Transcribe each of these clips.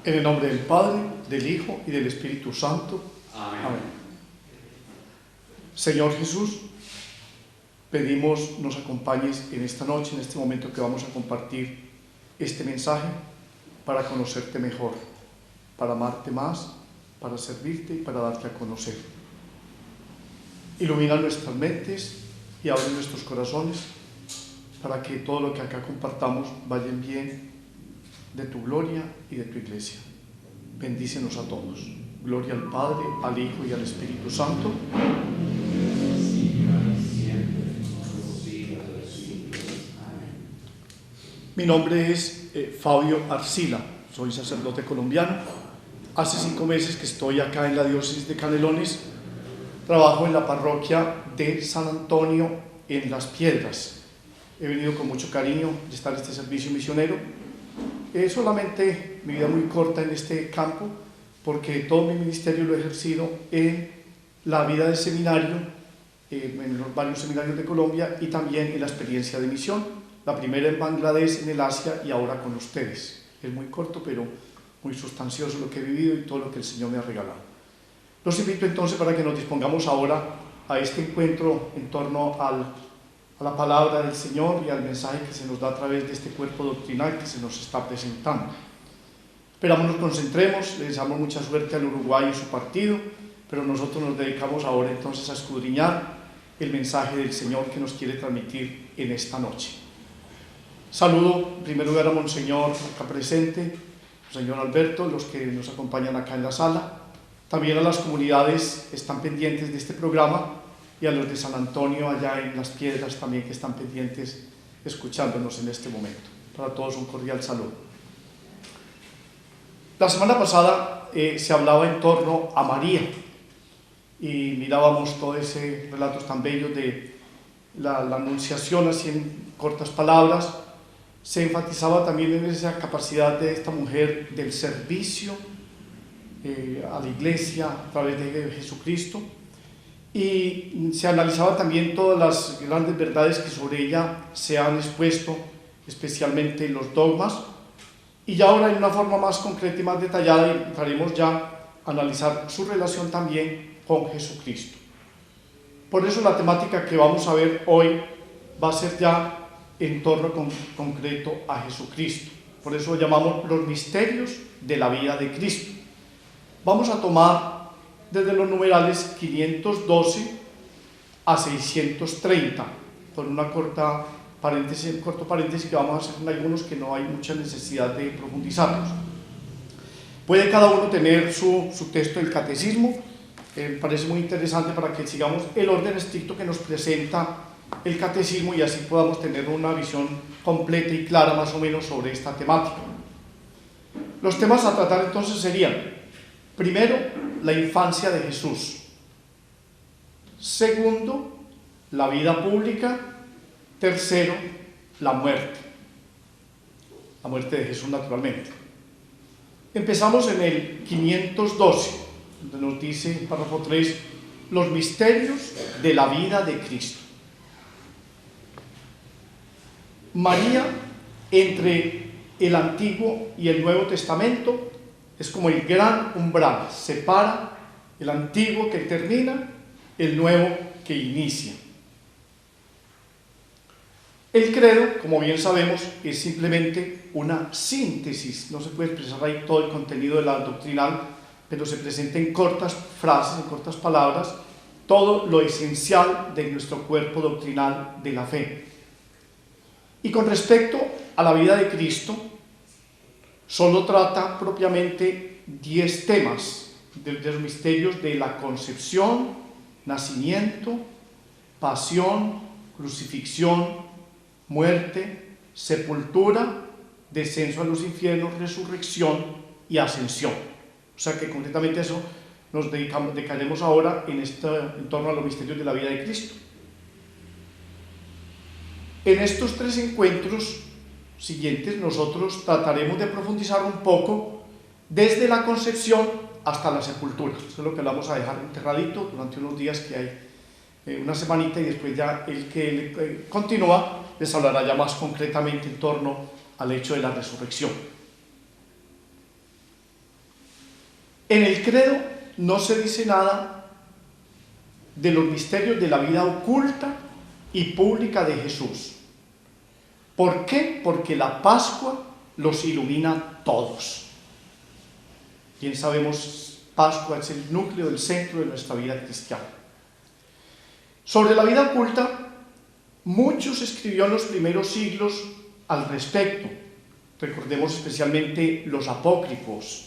En el nombre del Padre, del Hijo y del Espíritu Santo. Amén. Amén. Señor Jesús, pedimos nos acompañes en esta noche, en este momento que vamos a compartir este mensaje, para conocerte mejor, para amarte más, para servirte y para darte a conocer. Ilumina nuestras mentes y abre nuestros corazones para que todo lo que acá compartamos vaya en bien de tu gloria y de tu iglesia. Bendícenos a todos. Gloria al Padre, al Hijo y al Espíritu Santo. Mi nombre es Fabio Arcila, soy sacerdote colombiano. Hace 5 meses que estoy acá en la diócesis de Canelones. Trabajo en la parroquia de San Antonio en Las Piedras. He venido con mucho cariño a prestar este servicio misionero. Solamente mi vida muy corta en este campo, porque todo mi ministerio lo he ejercido en la vida de seminario, en los varios seminarios de Colombia, y también en la experiencia de misión, la primera en Bangladesh, en el Asia, y ahora con ustedes. Es muy corto, pero muy sustancioso lo que he vivido y todo lo que el Señor me ha regalado. Los invito entonces para que nos dispongamos ahora a este encuentro en torno a la palabra del Señor y al mensaje que se nos da a través de este cuerpo doctrinal que se nos está presentando. Esperamos nos concentremos, le deseamos mucha suerte al Uruguay y su partido, pero nosotros nos dedicamos ahora entonces a escudriñar el mensaje del Señor que nos quiere transmitir en esta noche. Saludo en primer lugar a Monseñor acá presente, Monseñor Alberto, los que nos acompañan acá en la sala, también a las comunidades que están pendientes de este programa, y a los de San Antonio allá en Las Piedras también que están pendientes escuchándonos en este momento. Para todos un cordial saludo. La semana pasada se hablaba en torno a María y mirábamos todo ese relatos tan bellos de la anunciación así en cortas palabras. Se enfatizaba también en esa capacidad de esta mujer del servicio a la iglesia a través de Jesucristo. Y se analizaba también todas las grandes verdades que sobre ella se han expuesto, especialmente los dogmas. Y ya ahora en una forma más concreta y más detallada entraremos ya a analizar su relación también con Jesucristo. Por eso la temática que vamos a ver hoy va a ser ya en torno concreto a Jesucristo. Por eso lo llamamos los misterios de la vida de Cristo. Vamos a tomar desde los numerales 512 a 630, con una corto paréntesis que vamos a hacer en algunos que no hay mucha necesidad de profundizarlos. Puede cada uno tener su texto del catecismo, me parece muy interesante para que sigamos el orden estricto que nos presenta el catecismo y así podamos tener una visión completa y clara más o menos sobre esta temática. Los temas a tratar entonces serían: primero, la infancia de Jesús. Segundo, la vida pública. Tercero, la muerte. La muerte de Jesús, naturalmente. Empezamos en el 512, donde nos dice, párrafo 3, los misterios de la vida de Cristo. María, entre el Antiguo y el Nuevo Testamento, es como el gran umbral, separa el antiguo que termina, el nuevo que inicia. El credo, como bien sabemos, es simplemente una síntesis, no se puede expresar ahí todo el contenido de la doctrinal, pero se presenta en cortas frases, en cortas palabras, todo lo esencial de nuestro cuerpo doctrinal de la fe. Y con respecto a la vida de Cristo, solo trata propiamente 10 temas de los misterios de la concepción, nacimiento, pasión, crucifixión, muerte, sepultura, descenso a los infiernos, resurrección y ascensión. O sea que concretamente eso nos dedicaremos ahora en torno a los misterios de la vida de Cristo. En estos 3 encuentros siguientes nosotros trataremos de profundizar un poco desde la concepción hasta la sepultura. Eso es lo que vamos a dejar enterradito durante unos días que hay, una semanita, y después ya el que continúa les hablará ya más concretamente en torno al hecho de la resurrección. En el credo no se dice nada de los misterios de la vida oculta y pública de Jesús. ¿Por qué? Porque la Pascua los ilumina todos. Bien sabemos, Pascua es el núcleo, el centro de nuestra vida cristiana. Sobre la vida oculta, muchos escribió en los primeros siglos al respecto. Recordemos especialmente los apócrifos.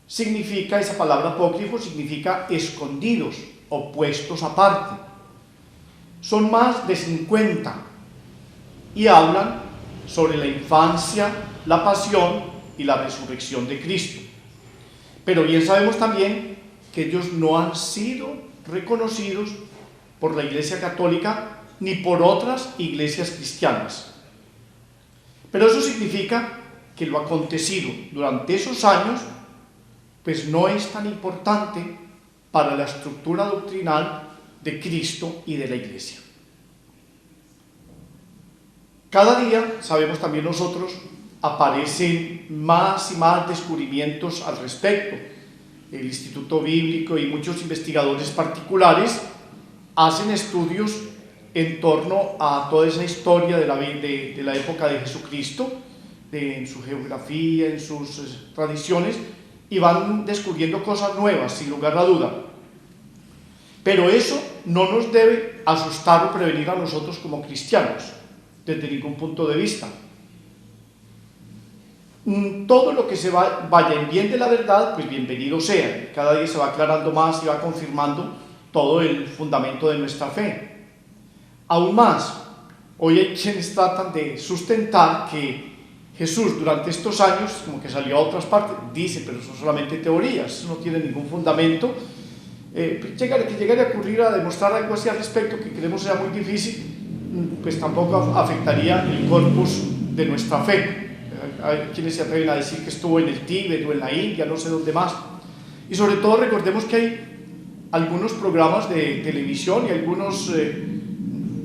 Significa, esa palabra apócrifo significa escondidos o puestos aparte. Son más de 50 y hablan sobre la infancia, la pasión y la resurrección de Cristo. Pero bien sabemos también que ellos no han sido reconocidos por la Iglesia Católica ni por otras iglesias cristianas. Pero eso significa que lo acontecido durante esos años pues no es tan importante para la estructura doctrinal de Cristo y de la Iglesia. Cada día, sabemos también nosotros, aparecen más y más descubrimientos al respecto. El Instituto Bíblico y muchos investigadores particulares hacen estudios en torno a toda esa historia de la época de Jesucristo, en su geografía, en sus tradiciones, y van descubriendo cosas nuevas, sin lugar a duda. Pero eso no nos debe asustar o prevenir a nosotros como cristianos, desde ningún punto de vista. Todo lo que se vaya en bien de la verdad, pues bienvenido sea. Cada día se va aclarando más y va confirmando todo el fundamento de nuestra fe. Aún más, hoy hay quienes tratan de sustentar que Jesús durante estos años, como que salió a otras partes, dice, pero son solamente teorías, eso no tiene ningún fundamento. Que llegara a ocurrir a demostrar algo así al respecto, que creemos sea muy difícil, pues tampoco afectaría el corpus de nuestra fe. Hay quienes se atreven a decir que estuvo en el Tíbet o en la India, no sé dónde más. Y sobre todo recordemos que hay algunos programas de televisión y algunos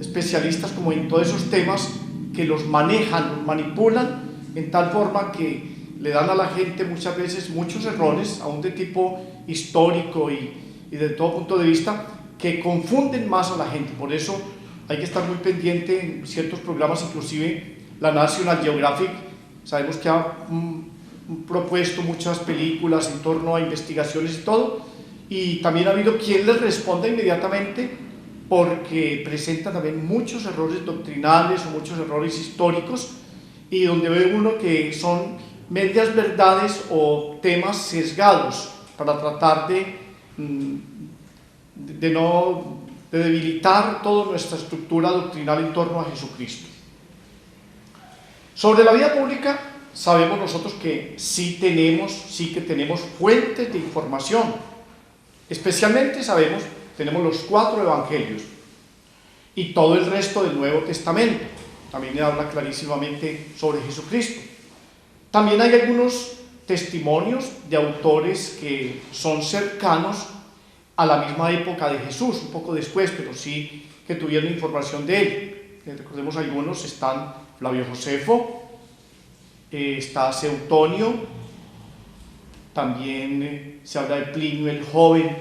especialistas como en todos esos temas que los manejan, los manipulan en tal forma que le dan a la gente muchas veces muchos errores, aún de tipo histórico y de todo punto de vista, que confunden más a la gente. Por eso hay que estar muy pendiente en ciertos programas, inclusive la National Geographic, sabemos que ha propuesto muchas películas en torno a investigaciones y todo, y también ha habido quien les responda inmediatamente porque presenta también muchos errores doctrinales o muchos errores históricos, y donde ve uno que son medias verdades o temas sesgados para tratar de debilitar toda nuestra estructura doctrinal en torno a Jesucristo. Sobre la vida pública, sabemos nosotros que sí que tenemos fuentes de información. Especialmente sabemos, tenemos los 4 evangelios y todo el resto del Nuevo Testamento. También habla clarísimamente sobre Jesucristo. También hay algunos testimonios de autores que son cercanos a la misma época de Jesús, un poco después, pero sí que tuvieron información de él. Recordemos algunos, están Flavio Josefo, está Seutonio, también se habla de Plinio el Joven,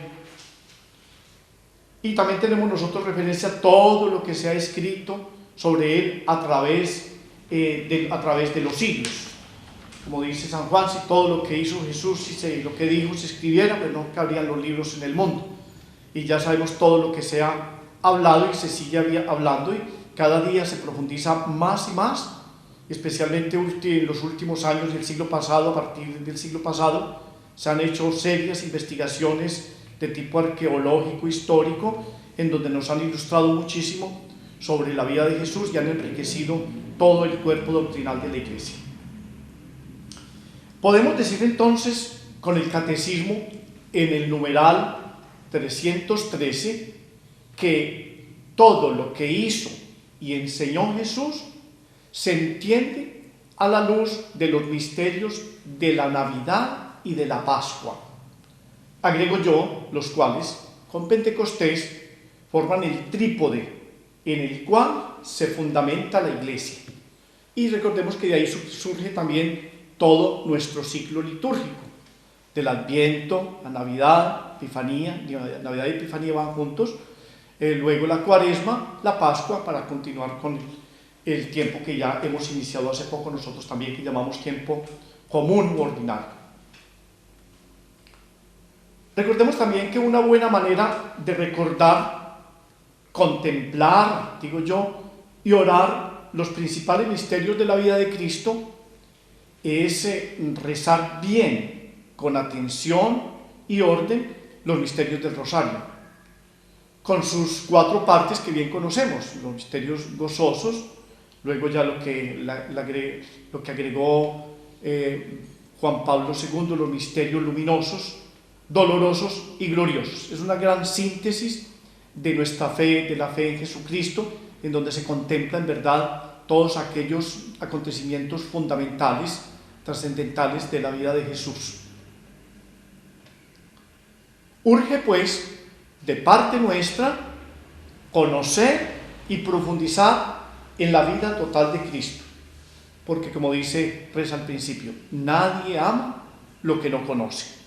y también tenemos nosotros referencia a todo lo que se ha escrito sobre él a través de los siglos. Como dice San Juan, si todo lo que hizo Jesús y lo que dijo se escribiera, pues no cabrían los libros en el mundo. Y ya sabemos todo lo que se ha hablado y se sigue hablando, y cada día se profundiza más y más, especialmente en los últimos años del siglo pasado. A partir del siglo pasado se han hecho serias investigaciones de tipo arqueológico, histórico, en donde nos han ilustrado muchísimo sobre la vida de Jesús y han enriquecido todo el cuerpo doctrinal de la Iglesia. Podemos decir entonces, con el catecismo, en el numeral 313, que todo lo que hizo y enseñó Jesús se entiende a la luz de los misterios de la Navidad y de la Pascua. Agrego yo, los cuales, con Pentecostés, forman el trípode en el cual se fundamenta la Iglesia. Y recordemos que de ahí surge también todo nuestro ciclo litúrgico. del Adviento, la Navidad, Epifanía, Navidad y Epifanía van juntos, luego la Cuaresma, la Pascua, para continuar con el tiempo que ya hemos iniciado hace poco nosotros también, que llamamos tiempo común u ordinario. Recordemos también que una buena manera de recordar, contemplar, digo yo, y orar los principales misterios de la vida de Cristo es rezar bien, con atención y orden, los misterios del Rosario, con sus 4 partes que bien conocemos: los misterios gozosos, luego ya lo que agregó Juan Pablo II, los misterios luminosos, dolorosos y gloriosos. Es una gran síntesis de nuestra fe, de la fe en Jesucristo, en donde se contempla en verdad todos aquellos acontecimientos fundamentales, trascendentales de la vida de Jesús. Urge, pues, de parte nuestra, conocer y profundizar en la vida total de Cristo, porque, como dice Reza al principio, nadie ama lo que no conoce.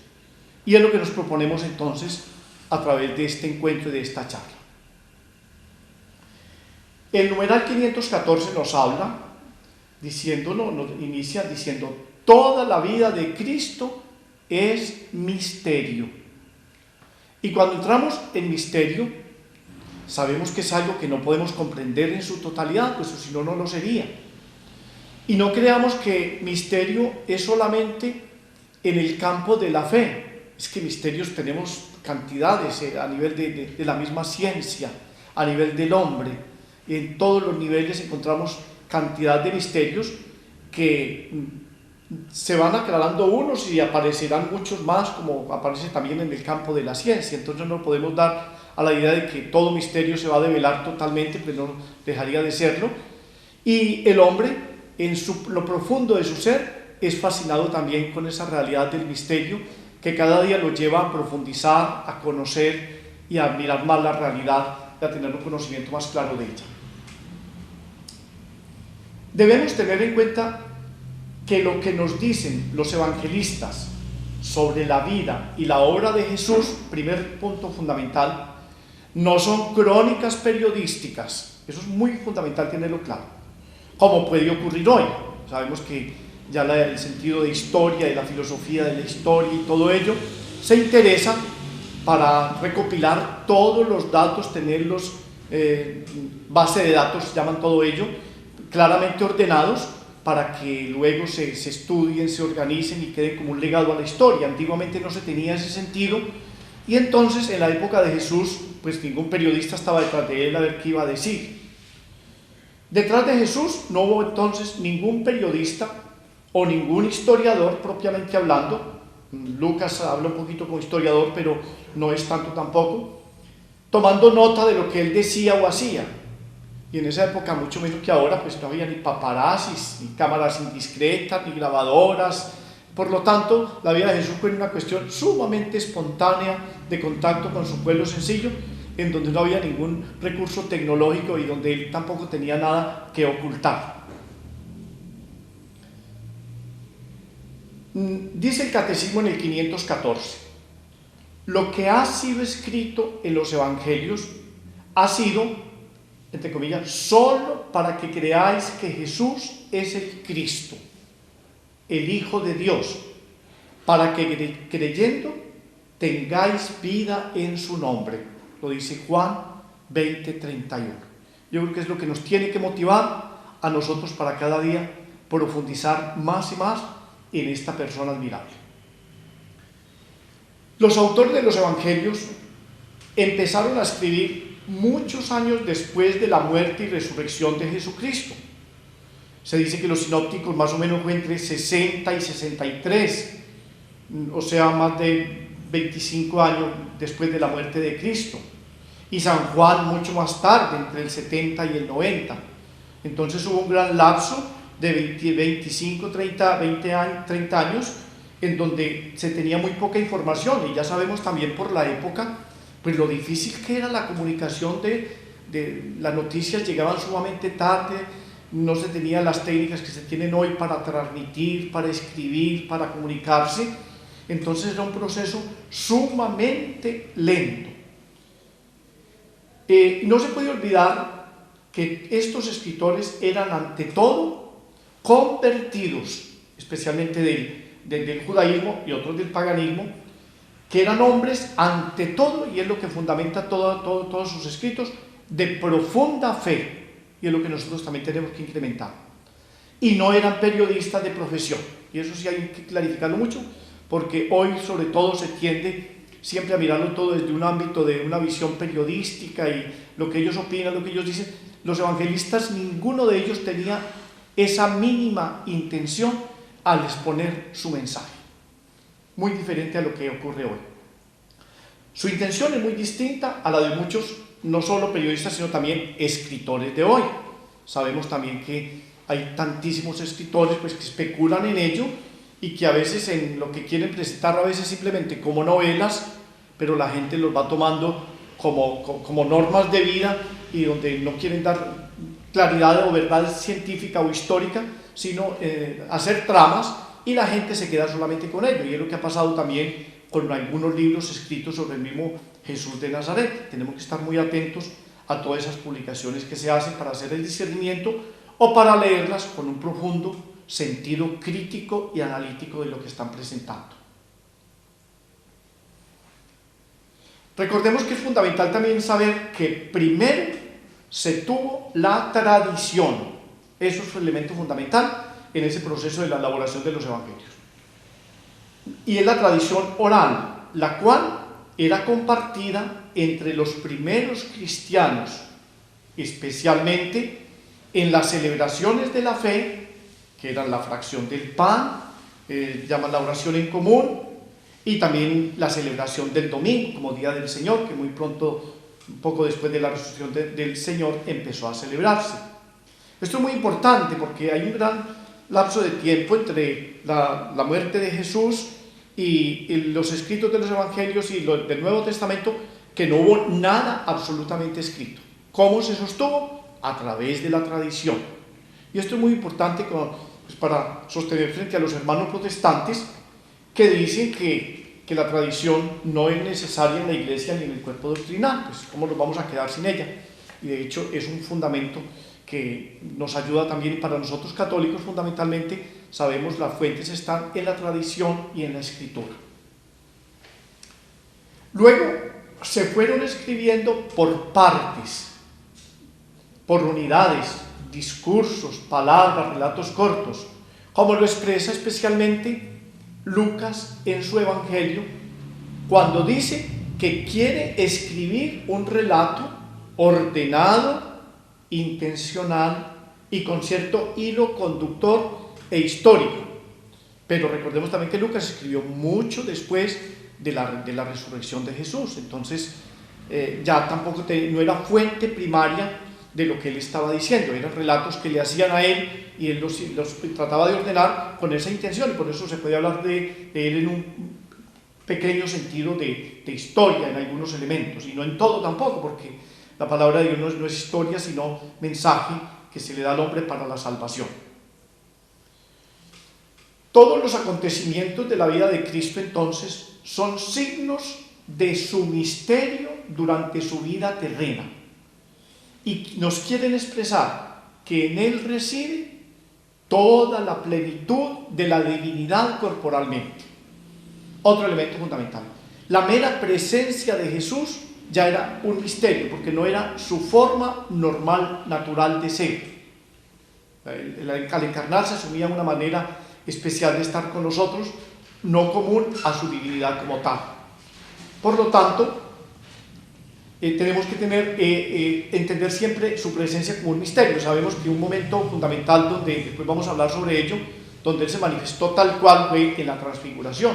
Y es lo que nos proponemos entonces a través de este encuentro y de esta charla. El numeral 514 nos habla, nos inicia diciendo: toda la vida de Cristo es misterio. Y cuando entramos en misterio, sabemos que es algo que no podemos comprender en su totalidad, pues si no, no lo sería. Y no creamos que misterio es solamente en el campo de la fe. Es que misterios tenemos cantidades a nivel de la misma ciencia, a nivel del hombre. En todos los niveles encontramos cantidad de misterios que se van aclarando unos y aparecerán muchos más, como aparece también en el campo de la ciencia. Entonces no podemos dar a la idea de que todo misterio se va a develar totalmente, pues no dejaría de serlo. Y el hombre, en lo profundo de su ser, es fascinado también con esa realidad del misterio, que cada día lo lleva a profundizar, a conocer y a mirar más la realidad y a tener un conocimiento más claro de ella. Debemos tener en cuenta que lo que nos dicen los evangelistas sobre la vida y la obra de Jesús, primer punto fundamental, no son crónicas periodísticas. Eso es muy fundamental tenerlo claro, como puede ocurrir hoy. Sabemos que ya el sentido de historia y la filosofía de la historia y todo ello se interesa para recopilar todos los datos, tenerlos, base de datos, llaman todo ello, claramente ordenados, para que luego se estudien, se organicen y queden como un legado a la historia. Antiguamente no se tenía ese sentido, y entonces en la época de Jesús, pues ningún periodista estaba detrás de él a ver qué iba a decir. Detrás de Jesús no hubo entonces ningún periodista o ningún historiador propiamente hablando. Lucas habla un poquito como historiador, pero no es tanto tampoco, tomando nota de lo que él decía o hacía. Y en esa época, mucho menos que ahora, pues no había ni paparazzis, ni cámaras indiscretas, ni grabadoras. Por lo tanto, la vida de Jesús fue una cuestión sumamente espontánea de contacto con su pueblo sencillo, en donde no había ningún recurso tecnológico y donde él tampoco tenía nada que ocultar. Dice el Catecismo en el 514: lo que ha sido escrito en los evangelios ha sido, entre comillas, solo para que creáis que Jesús es el Cristo, el Hijo de Dios, para que creyendo tengáis vida en su nombre. Lo dice Juan 20:31. Yo creo que es lo que nos tiene que motivar a nosotros para cada día profundizar más y más en esta persona admirable. Los autores de los evangelios empezaron a escribir muchos años después de la muerte y resurrección de Jesucristo. Se dice que los sinópticos más o menos fue entre 60 y 63, o sea, más de 25 años después de la muerte de Cristo. Y San Juan mucho más tarde, entre el 70 y el 90. Entonces hubo un gran lapso de 25, 30 años en donde se tenía muy poca información, y ya sabemos también por la época pues lo difícil que era la comunicación de las noticias. Llegaban sumamente tarde, no se tenían las técnicas que se tienen hoy para transmitir, para escribir, para comunicarse, Entonces era un proceso sumamente lento. No se puede olvidar que estos escritores eran ante todo convertidos, especialmente del judaísmo y otros del paganismo, que eran hombres ante todo, y es lo que fundamenta todos sus escritos, de profunda fe, y es lo que nosotros también tenemos que incrementar. Y no eran periodistas de profesión, y eso sí hay que clarificarlo mucho, porque hoy sobre todo se tiende siempre a mirarlo todo desde un ámbito de una visión periodística y lo que ellos opinan, lo que ellos dicen. Los evangelistas, ninguno de ellos tenía esa mínima intención al exponer su mensaje, muy diferente a lo que ocurre hoy. Su intención es muy distinta a la de muchos, no solo periodistas, sino también escritores de hoy. Sabemos también que hay tantísimos escritores pues, que especulan en ello y que a veces en lo que quieren presentar, a veces simplemente como novelas, pero la gente los va tomando como normas de vida y donde no quieren dar claridad o verdad científica o histórica, sino hacer tramas, y la gente se queda solamente con ello. Y es lo que ha pasado también con algunos libros escritos sobre el mismo Jesús de Nazaret. Tenemos que estar muy atentos a todas esas publicaciones que se hacen para hacer el discernimiento o para leerlas con un profundo sentido crítico y analítico de lo que están presentando. Recordemos que es fundamental también saber que primero se tuvo la tradición. Eso es un elemento fundamental en ese proceso de la elaboración de los evangelios. Y es la tradición oral, la cual era compartida entre los primeros cristianos, especialmente en las celebraciones de la fe, que eran la fracción del pan, llaman la oración en común, y también la celebración del domingo como Día del Señor, que muy pronto, un poco después de la resurrección del Señor, empezó a celebrarse. Esto es muy importante porque hay un gran lapso de tiempo entre la muerte de Jesús y los escritos de los evangelios y del Nuevo Testamento, que no hubo nada absolutamente escrito. ¿Cómo se sostuvo? A través de la tradición. Y esto es muy importante pues, para sostener frente a los hermanos protestantes que dicen que la tradición no es necesaria en la iglesia ni en el cuerpo doctrinal, pues cómo nos vamos a quedar sin ella. Y de hecho es un fundamento que nos ayuda también. Para nosotros católicos fundamentalmente sabemos las fuentes están en la tradición y en la escritura. Luego se fueron escribiendo por partes, por unidades, discursos, palabras, relatos cortos, como lo expresa especialmente Lucas en su evangelio, cuando dice que quiere escribir un relato ordenado, intencional y con cierto hilo conductor e histórico. Pero recordemos también que Lucas escribió mucho después de la resurrección de Jesús, entonces ya tampoco no era fuente primaria de lo que él estaba diciendo, eran relatos que le hacían a él y él los trataba de ordenar con esa intención, y por eso se puede hablar de él en un pequeño sentido de historia en algunos elementos, y no en todo tampoco, porque la palabra de Dios no es historia, sino mensaje que se le da al hombre para la salvación. Todos los acontecimientos de la vida de Cristo entonces son signos de su misterio durante su vida terrena, y nos quieren expresar que en él reside toda la plenitud de la divinidad corporalmente. Otro elemento fundamental, la mera presencia de Jesús ya era un misterio, porque no era su forma normal, natural de ser. Al encarnarse asumía una manera especial de estar con nosotros, no común a su divinidad como tal. Por lo tanto, tenemos que entender siempre su presencia como un misterio. Sabemos que un momento fundamental, donde después vamos a hablar sobre ello, donde él se manifestó tal cual, fue en la transfiguración,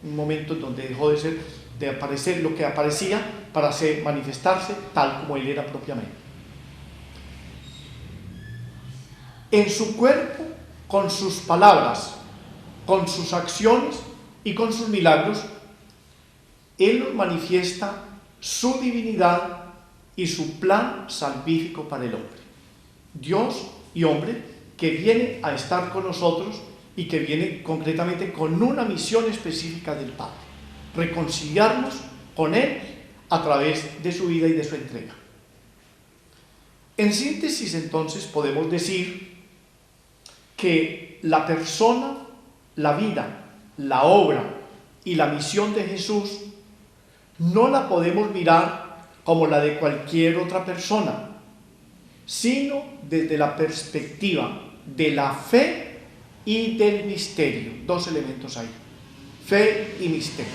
un momento en donde dejó de aparecer lo que aparecía para manifestarse tal como él era propiamente. En su cuerpo, con sus palabras, con sus acciones y con sus milagros, él nos manifiesta su divinidad y su plan salvífico para el hombre. Dios y hombre que viene a estar con nosotros y que viene concretamente con una misión específica del Padre: reconciliarnos con Él a través de su vida y de su entrega. En síntesis, entonces, podemos decir que la persona, la vida, la obra y la misión de Jesús no la podemos mirar como la de cualquier otra persona, sino desde la perspectiva de la fe y del misterio. Dos elementos ahí: fe y misterio.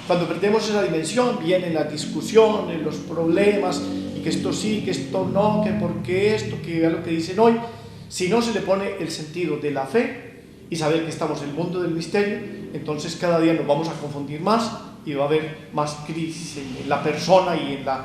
Cuando perdemos esa dimensión, vienen las discusiones, los problemas, y que esto sí, que esto no, que por qué esto, que es lo que dicen hoy. Si no se le pone el sentido de la fe y saber que estamos en el mundo del misterio, entonces cada día nos vamos a confundir más y va a haber más crisis en la persona y en la